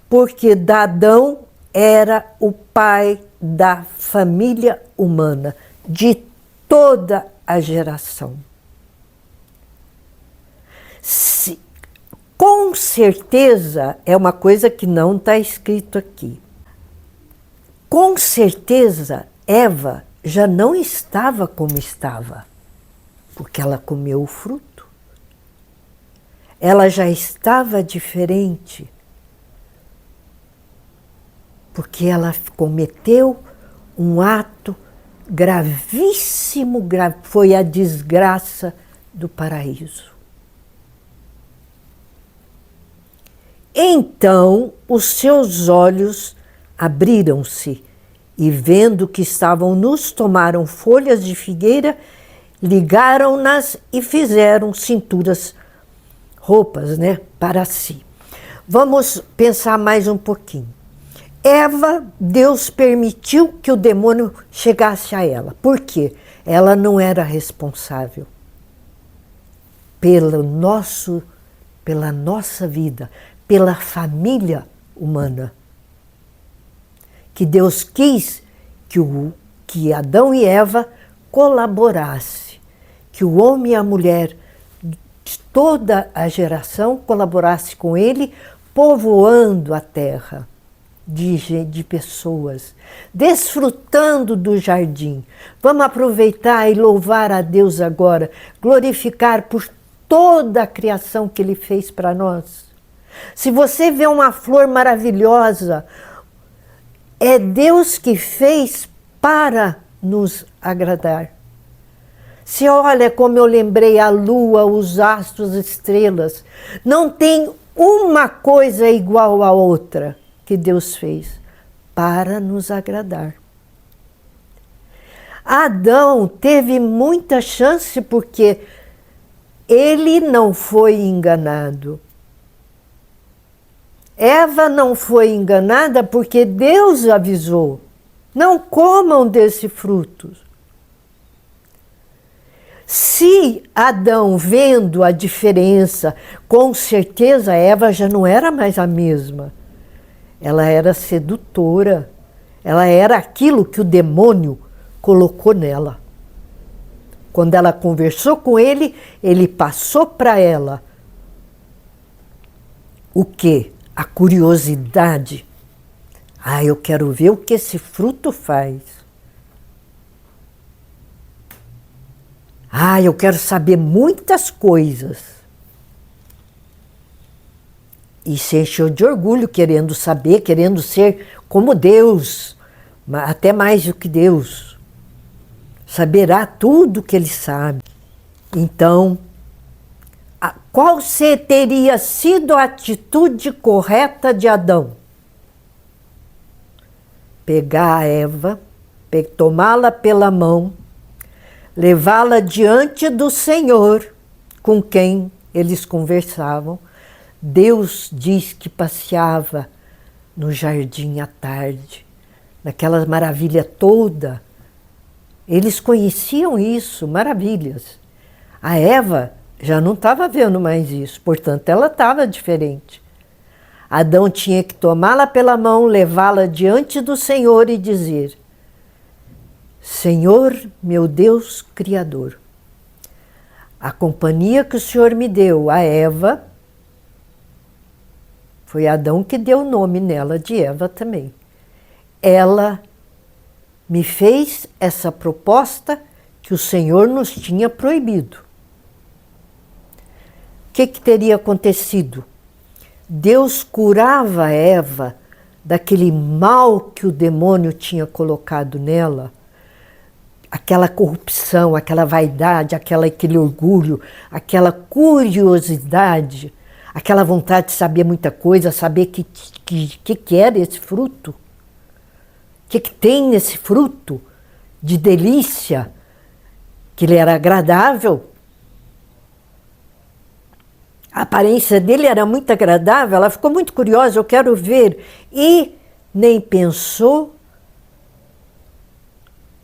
porque Adão era o pai da família humana, de toda a geração. Com certeza, é uma coisa que não está escrito aqui. Com certeza, Eva já não estava como estava, porque ela comeu o fruto. Ela já estava diferente, porque ela cometeu um ato gravíssimo, foi a desgraça do paraíso. Então os seus olhos abriram-se e, vendo que estavam nus, tomaram folhas de figueira, ligaram-nas e fizeram cinturas, roupas, né, para si. Vamos pensar mais um pouquinho. Eva, Deus permitiu que o demônio chegasse a ela. Por quê? Ela não era responsável pela nossa vida, pela família humana. Que Deus quis que Adão e Eva colaborassem, que o homem e a mulher de toda a geração colaborassem com ele, povoando a terra de pessoas, desfrutando do jardim. Vamos aproveitar e louvar a Deus agora, glorificar por toda a criação que Ele fez para nós. Se você vê uma flor maravilhosa, é Deus que fez para nos agradar. Se olha como eu lembrei a lua, os astros, as estrelas, não tem uma coisa igual à outra que Deus fez para nos agradar. Adão teve muita chance porque ele não foi enganado. Eva não foi enganada porque Deus avisou. Não comam desse fruto. Se Adão, vendo a diferença, com certeza Eva já não era mais a mesma. Ela era sedutora. Ela era aquilo que o demônio colocou nela. Quando ela conversou com ele, ele passou para ela o quê? A curiosidade. Ah, eu quero ver o que esse fruto faz. Ah, eu quero saber muitas coisas. E se encheu de orgulho, querendo saber, querendo ser como Deus, até mais do que Deus. Saberá tudo que ele sabe. Então, qual teria sido a atitude correta de Adão? Pegar a Eva, tomá-la pela mão, levá-la diante do Senhor, com quem eles conversavam. Deus diz que passeava no jardim à tarde, naquela maravilha toda. Eles conheciam isso, maravilhas. A Eva já não estava vendo mais isso, portanto ela estava diferente. Adão tinha que tomá-la pela mão, levá-la diante do Senhor e dizer: Senhor, meu Deus Criador, a companhia que o Senhor me deu, a Eva, foi Adão que deu o nome nela de Eva também. Ela me fez essa proposta que o Senhor nos tinha proibido. O que teria acontecido? Deus curava Eva daquele mal que o demônio tinha colocado nela, aquela corrupção, aquela vaidade, aquele orgulho, aquela curiosidade, aquela vontade de saber muita coisa, saber que era esse fruto, o que tem nesse fruto de delícia, que ele era agradável. A aparência dele era muito agradável, ela ficou muito curiosa, eu quero ver. E nem pensou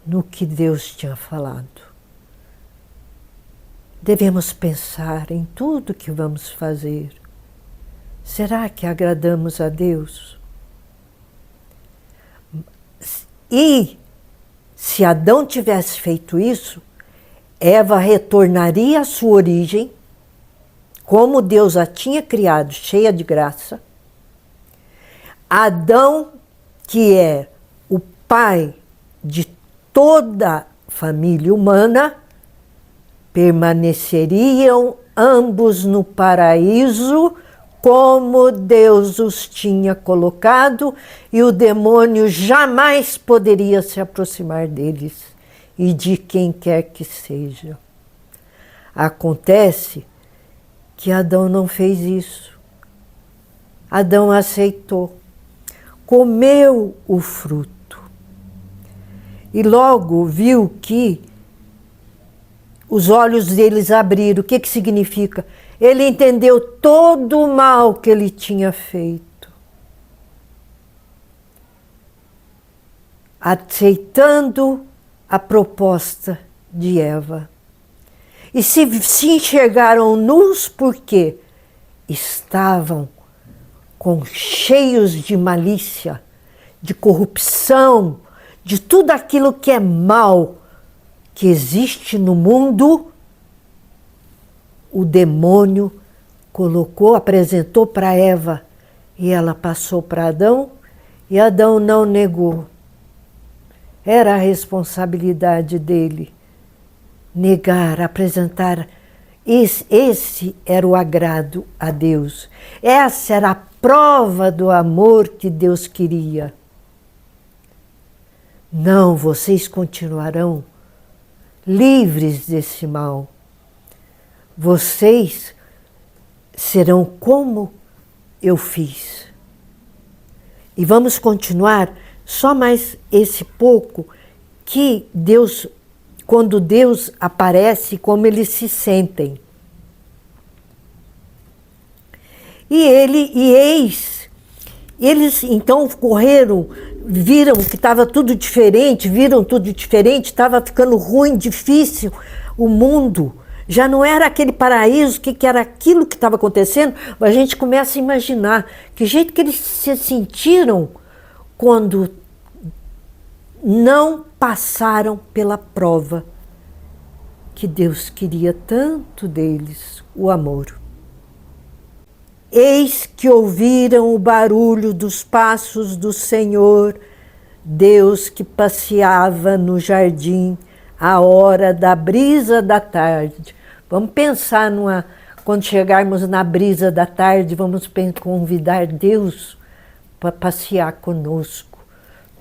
no que Deus tinha falado. Devemos pensar em tudo que vamos fazer. Será que agradamos a Deus? E se Adão tivesse feito isso, Eva retornaria à sua origem, como Deus a tinha criado, cheia de graça, Adão, que é o pai de toda a família humana, permaneceriam ambos no paraíso, como Deus os tinha colocado, e o demônio jamais poderia se aproximar deles e de quem quer que seja. Acontece que Adão não fez isso. Adão aceitou, comeu o fruto e logo viu que os olhos deles abriram. O que que significa? Ele entendeu todo o mal que ele tinha feito. Aceitando a proposta de Eva. E se enxergaram nus porque estavam cheios de malícia, de corrupção, de tudo aquilo que é mal que existe no mundo. O demônio colocou, apresentou para Eva e ela passou para Adão e Adão não negou. Era a responsabilidade dele negar, apresentar. Esse era o agrado a Deus. Essa era a prova do amor que Deus queria. Não, vocês continuarão livres desse mal. Vocês serão como eu fiz. E vamos continuar só mais esse pouco que Deus, quando Deus aparece, como eles se sentem. Eles então correram, viram que estava tudo diferente, estava ficando ruim, difícil o mundo. Já não era aquele paraíso, o que era aquilo que estava acontecendo, a gente começa a imaginar que jeito que eles se sentiram quando não passaram pela prova que Deus queria tanto deles, o amor. Eis que ouviram o barulho dos passos do Senhor, Deus que passeava no jardim à hora da brisa da tarde. Vamos pensar quando chegarmos na brisa da tarde, vamos convidar Deus para passear conosco,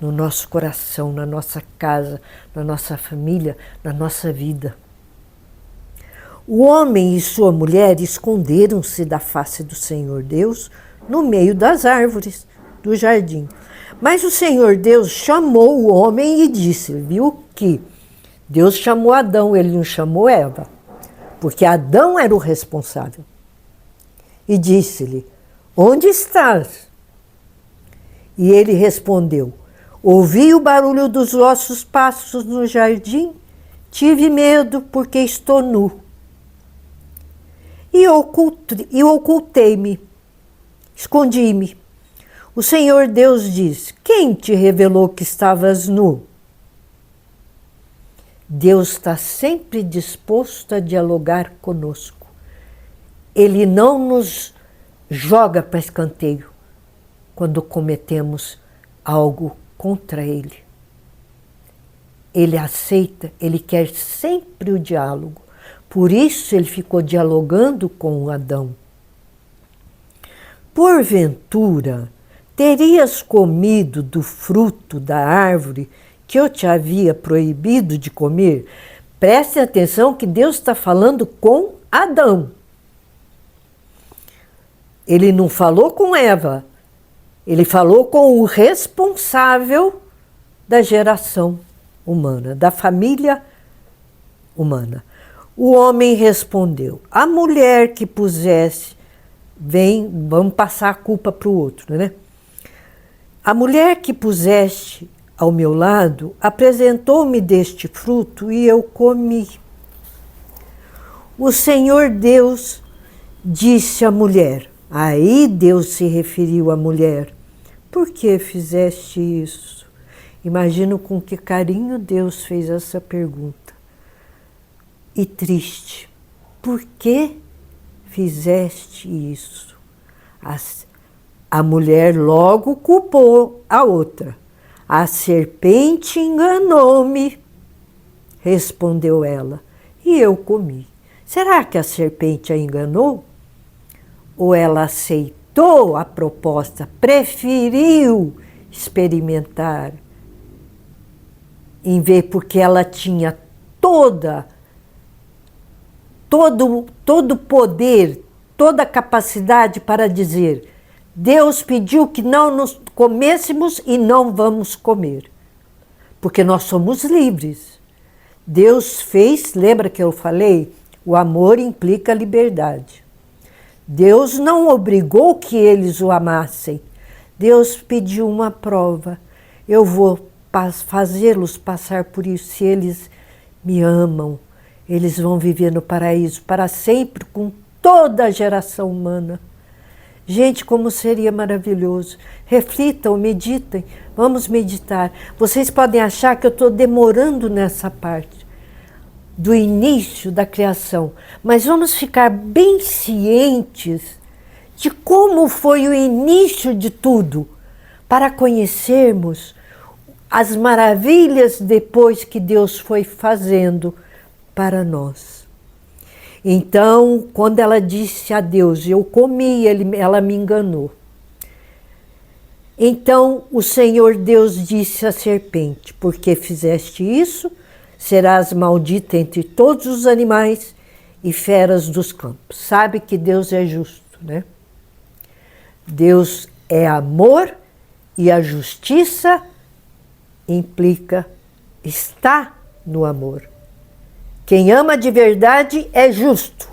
no nosso coração, na nossa casa, na nossa família, na nossa vida. O homem e sua mulher esconderam-se da face do Senhor Deus no meio das árvores do jardim. Mas o Senhor Deus chamou o homem e disse, viu que Deus chamou Adão, ele não chamou Eva, porque Adão era o responsável. E disse-lhe, onde estás? E ele respondeu, ouvi o barulho dos vossos passos no jardim, tive medo porque estou nu. E ocultei-me, escondi-me. O Senhor Deus diz, quem te revelou que estavas nu? Deus está sempre disposto a dialogar conosco. Ele não nos joga para escanteio quando cometemos algo contra Ele. Ele aceita, Ele quer sempre o diálogo. Por isso ele ficou dialogando com Adão. Porventura, terias comido do fruto da árvore que eu te havia proibido de comer? Prestem atenção que Deus está falando com Adão. Ele não falou com Eva, ele falou com o responsável da geração humana, da família humana. O homem respondeu, a mulher que pusesse, vamos passar a culpa para o outro, né? A mulher que puseste ao meu lado apresentou-me deste fruto e eu comi. O Senhor Deus disse à mulher, aí Deus se referiu à mulher, por que fizeste isso? Imagino com que carinho Deus fez essa pergunta. E triste, por que fizeste isso? A mulher logo culpou a outra. A serpente enganou-me, respondeu ela, e eu comi. Será que a serpente a enganou? Ou ela aceitou a proposta, preferiu experimentar, em vez porque ela tinha todo o poder, toda a capacidade para dizer: Deus pediu que não nos comêssemos e não vamos comer, porque nós somos livres. Deus fez, lembra que eu falei? O amor implica liberdade. Deus não obrigou que eles o amassem. Deus pediu uma prova. Eu vou fazê-los passar por isso. Se eles me amam, eles vão viver no paraíso para sempre com toda a geração humana. Gente, como seria maravilhoso. Reflitam, meditem. Vamos meditar. Vocês podem achar que eu estou demorando nessa parte do início da criação, mas vamos ficar bem cientes de como foi o início de tudo, para conhecermos as maravilhas depois que Deus foi fazendo para nós. Então, quando ela disse a Deus, eu comi, ela me enganou. Então, o Senhor Deus disse à serpente, porque fizeste isso, serás maldita entre todos os animais e feras dos campos. Sabe que Deus é justo, né? Deus é amor e a justiça implica, está no amor. Quem ama de verdade é justo.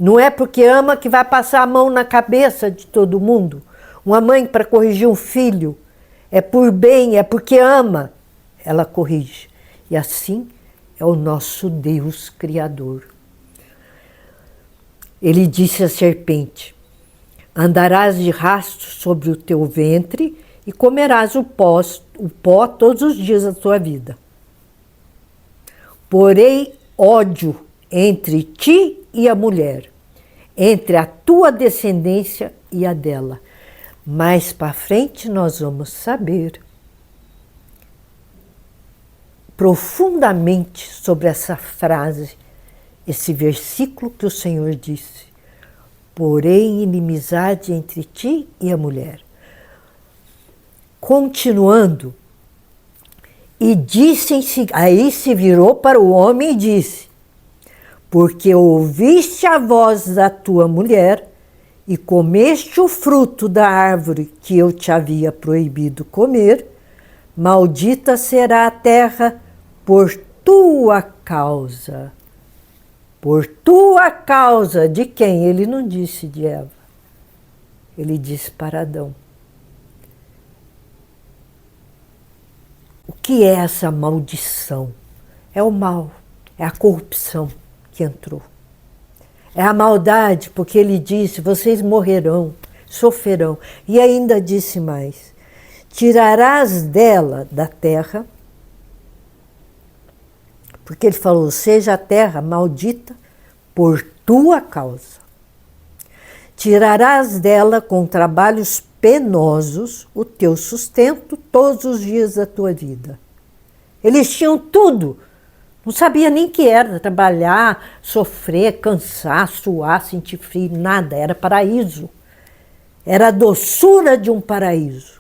Não é porque ama que vai passar a mão na cabeça de todo mundo. Uma mãe, para corrigir um filho, é por bem, é porque ama, ela corrige. E assim é o nosso Deus Criador. Ele disse à serpente: andarás de rastro sobre o teu ventre e comerás o pó todos os dias da tua vida. Porém, ódio entre ti e a mulher, entre a tua descendência e a dela. Mais para frente nós vamos saber profundamente sobre essa frase, esse versículo que o Senhor disse. Porém, inimizade entre ti e a mulher. Continuando, e disse, aí se virou para o homem e disse: porque ouviste a voz da tua mulher e comeste o fruto da árvore que eu te havia proibido comer, maldita será a terra por tua causa. Por tua causa. De quem? Ele não disse de Eva. Ele disse para Adão. O que é essa maldição? É o mal, é a corrupção que entrou. É a maldade, porque ele disse, vocês morrerão, sofrerão. E ainda disse mais, tirarás dela, da terra, porque ele falou, seja a terra maldita por tua causa. Tirarás dela com trabalhos penosos o teu sustento todos os dias da tua vida. Eles tinham tudo, não sabia nem o que era trabalhar, sofrer, cansar, suar, sentir frio, nada, era paraíso. Era a doçura de um paraíso.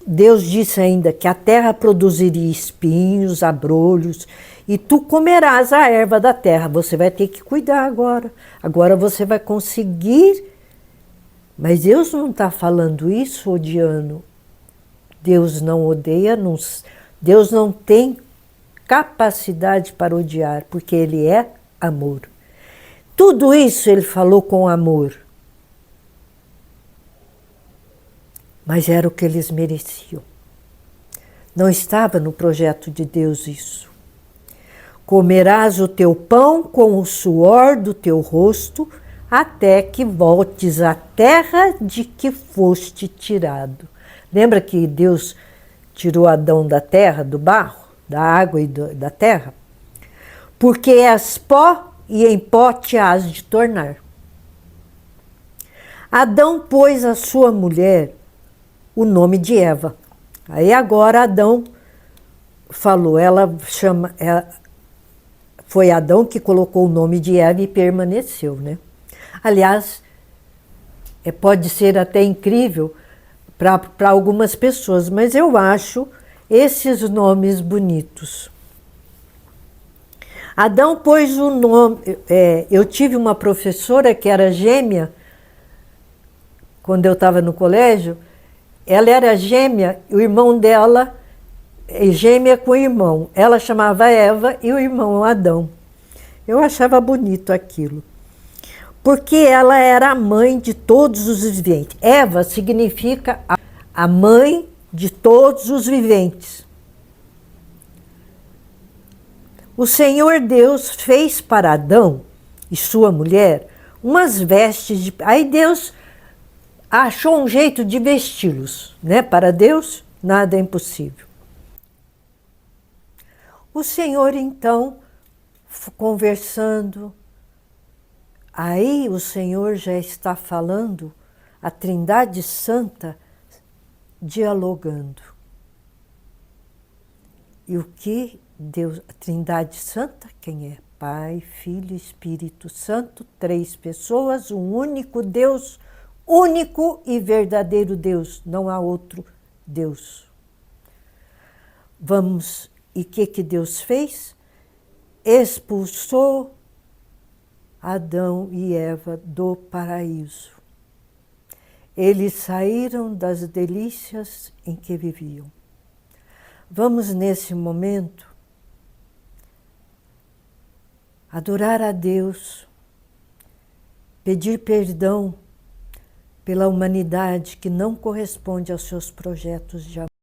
Deus disse ainda que a terra produziria espinhos, abrolhos, e tu comerás a erva da terra. Você vai ter que cuidar agora. Agora você vai conseguir. Mas Deus não está falando isso odiando. Deus não odeia, Deus não tem capacidade para odiar, porque Ele é amor. Tudo isso Ele falou com amor. Mas era o que eles mereciam. Não estava no projeto de Deus isso. Comerás o teu pão com o suor do teu rosto, até que voltes à terra de que foste tirado. Lembra que Deus tirou Adão da terra, do barro, da água e da terra? porque és pó e em pó te hás de tornar. Adão pôs à sua mulher o nome de Eva. Aí agora Adão falou, foi Adão que colocou o nome de Eva e permaneceu, né? Aliás, pode ser até incrível para algumas pessoas, mas eu acho esses nomes bonitos. Adão pôs o nome... eu tive uma professora que era gêmea, quando eu estava no colégio, ela era gêmea, o irmão dela, gêmea com o irmão. Ela chamava Eva e o irmão Adão. Eu achava bonito aquilo. Porque ela era a mãe de todos os viventes. Eva significa a mãe de todos os viventes. O Senhor Deus fez para Adão e sua mulher umas vestes de... Aí Deus achou um jeito de vesti-los, né? Para Deus, nada é impossível. O Senhor, então, conversando, aí o Senhor já está falando, a Trindade Santa dialogando. E o que Deus, a Trindade Santa, quem é? Pai, Filho e Espírito Santo, 3 pessoas, um único Deus, único e verdadeiro Deus, não há outro Deus. Vamos, e o que Deus fez? Expulsou Adão e Eva do paraíso. Eles saíram das delícias em que viviam. Vamos, nesse momento, adorar a Deus, pedir perdão pela humanidade que não corresponde aos seus projetos de amor.